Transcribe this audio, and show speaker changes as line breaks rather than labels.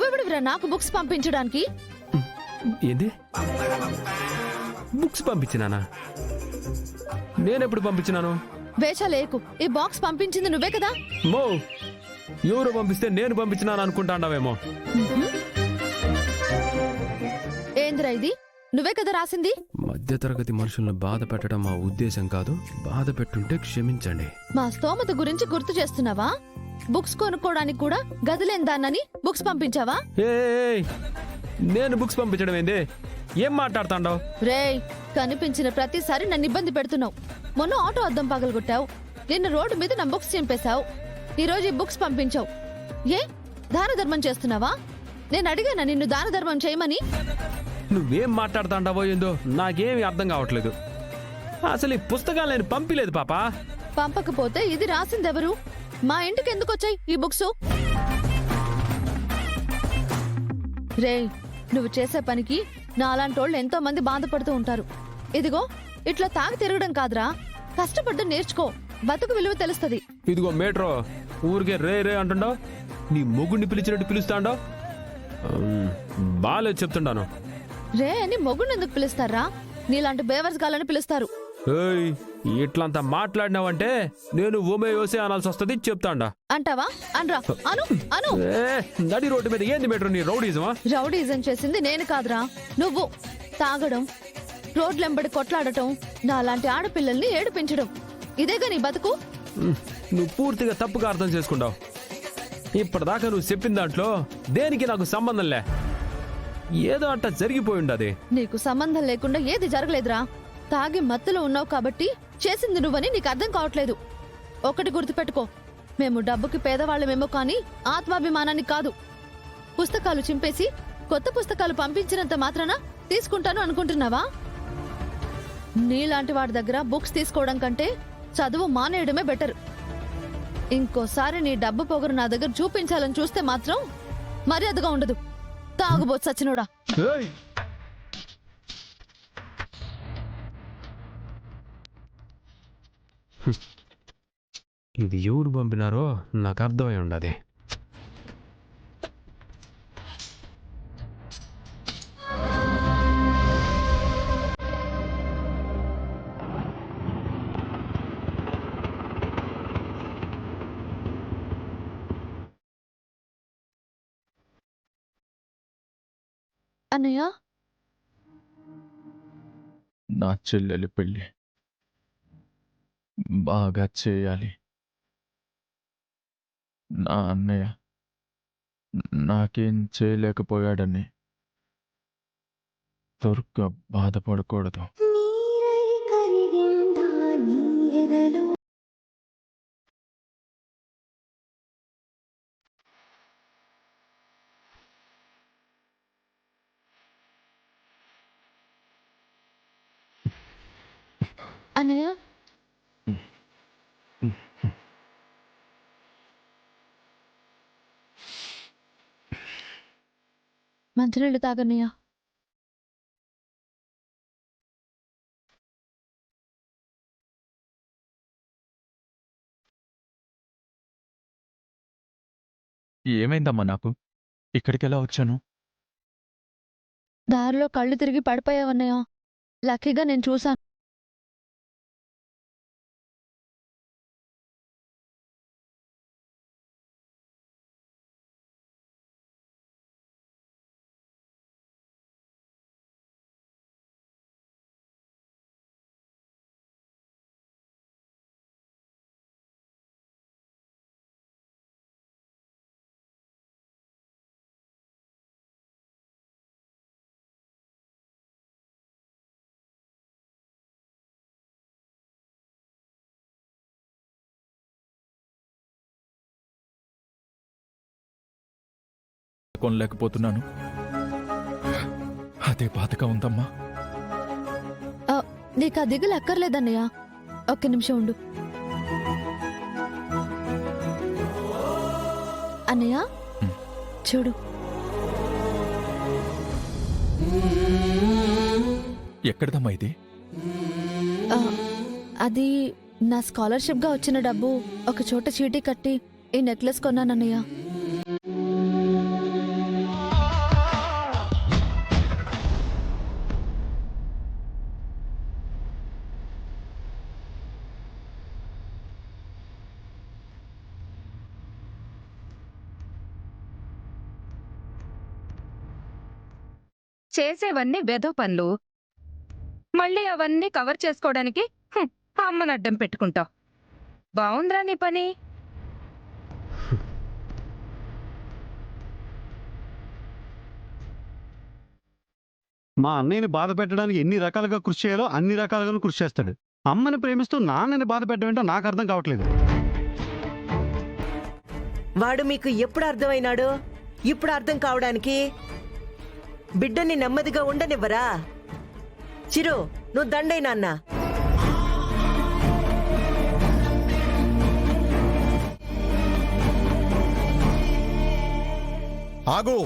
నువ్వెవడివిరా నాకు బుక్స్ పంపించడానికి?
ఏంది? బుక్స్ పంపించినానా? నేనెప్పుడు పంపించినాను?
వేషాలేకు. ఈ బాక్స్ పంపించింది నువ్వే కదా?
మో, ఎవరు పంపిస్తే నేను పంపించినాను అనుకుంటాండావేమో.
ఏందిరా ఇది? నువ్వే కదా రాసింది?
మధ్యతరగతి మనుషులను బాధ పెట్టడం మా ఉద్దేశం కాదు. బాధ పెట్టుంటే క్షమించండి.
మా స్తోమత గురించి గుర్తు చేస్తున్నావా? బుక్స్ కొనుక్కోడానికి కూడా గదిలేని దాన్నని బుక్స్ పంపించావా?
ఏయ్, నేను బుక్స్ పంపించడం ఏంది? ఏం మాట్లాడుతాండావు?
రేయ్, కనిపించిన ప్రతిసారి నన్ను ఇబ్బంది పెడుతున్నావు. మొన్న ఆటో అద్దం పగలగొట్టావు, నిన్న రోడ్డు మీద నా బుక్స్ చింపేశావు, ఈ రోజు ఈ బుక్స్ పంపించావు. ఏ దాన ధర్మం చేస్తున్నావా? నేను అడిగానా నిన్ను దాన ధర్మం చేయమని?
నువ్వేం మాట్లాడుతాండావో ఏందో నాకేమి అర్థం కావట్లేదు. అసలు ఈ పుస్తకాలు నేను పంపిలేదు పాపా.
పంపకపోతే ఇది రాసిందెవరు? మా ఇంటికి ఎందుకు వచ్చాయి ఈ బుక్స్? రేయ్, నువ్వు చేసే పనికి నా అలాంటోళ్ళు ఎంతో మంది బాధపడుతూ ఉంటారు. ఇదిగో ఇట్లా తాగి తిరగడం కాదురా, కష్టపడ్డం నేర్చుకో. బతుకు విలువ తెలుస్తుంది.
ఇదిగో మేట్రో, ఊరికే రే రే అంటుండవు. నీ మొగుడిని పిలిచినట్టు పిలుస్తాండవు. బాలేదు చెప్తుండాను.
రే అని మొగుడిని ఎందుకు పిలుస్తారా? నీలాంటి బేవర్స్ గాలని పిలుస్తారు.
ఏయ్, ఇట్లంతా మాట్లాడినావంటే నేను ఓమే యోసే అనాల్సి వస్తుంది. చెప్తాండా
అంటావా? అనరా, అను అను.
నడి రోడ్డు మీద ఏంది మేట్రో నీ రౌడీజమా?
రౌడీజం చేసింది నేను కాదురా, నువ్వు. తాగడం, రోడ్లెంబడి కొట్లాడటం, నా లాంటి ఆడపిల్లల్ని ఏడిపించడం, ఇదేగా నీ బతుకు?
నువ్వు పూర్తిగా తప్పుగా అర్థం చేసుకుంటావు. ఇప్పటిదాకా నువ్వు చెప్పిన దాంట్లో దేనికి నాకు సంబంధంలే. ఏదో అట్ట జరిగిపోయి ఉండదు.
నీకు సంబంధం లేకుండా ఏది జరగలేదురా. తాగి మత్తులో ఉన్నావు కాబట్టి చేసింది నువ్వని నీకు అర్థం కావట్లేదు. ఒకటి గుర్తుపెట్టుకో, మేము డబ్బుకి పేదవాళ్ళమేమో కానీ ఆత్మాభిమానానికి కాదు. పుస్తకాలు చింపేసి కొత్త పుస్తకాలు పంపించినంత మాత్రాన తీసుకుంటాను అనుకుంటున్నావా? నీలాంటి వాడి దగ్గర బుక్స్ తీసుకోవడం కంటే చదువు మానేయడమే బెటర్. ఇంకోసారి నీ డబ్బు పొగరు నా దగ్గర చూపించాలని చూస్తే మాత్రం మర్యాదగా ఉండదు. తాగుబోతు సచ్చినోడా.
ఇది ఎవరు పంపినారో నాకు అర్థమై ఉండదు.
అన్నయ్య,
నా చెల్లెలి పెళ్ళి బాగా చేయాలి. నా అన్నయ్య నాకేం చేయలేకపోయాడని దుర్గ బాధపడకూడదు.
అన్నయ్య, మంచినీళ్ళు తాగన్నయ్య.
ఏమైందమ్మా నాకు? ఇక్కడికి ఎలా వచ్చాను?
దారిలో కళ్ళు తిరిగి పడిపోయావన్నయ్య. లక్కీగా నేను చూశాను.
కొనలేకపోతున్నాను. అదే బాధగా ఉందమ్మా.
నీకు ఆ దిగులు అక్కర్లేదన్నయ్య. ఒక్క నిమిషం ఉండు. అన్నయ్య చూడు.
ఎక్కడదమ్మా ఇది?
అది నా స్కాలర్షిప్ గా వచ్చిన డబ్బు ఒక చోట చీటీ కట్టి ఈ నెక్లెస్ కొన్నానన్నయ్య.
చేసేవన్నీ వెధో పనులు. మళ్ళీ అవన్నీ కవర్ చేసుకోవడానికి అమ్మని అడ్డం పెట్టుకుంటావు. బావుందిరా నీ పని.
మా అన్నయ్యని బాధ పెట్టడానికి ఎన్ని రకాలుగా కృషి చేయాలో అన్ని రకాలుగా కృషి చేస్తాడు. అమ్మని ప్రేమిస్తూ నాన్నని బాధ పెట్టడం ఏంటో నాకు అర్థం కావట్లేదు.
వాడు మీకు ఎప్పుడు అర్థమైనాడు? ఇప్పుడు అర్థం కావడానికి బిడ్డని నెమ్మదిగా ఉండనివ్వరా? చిరు, నువ్వు దండై నాన్న.
ఆగు.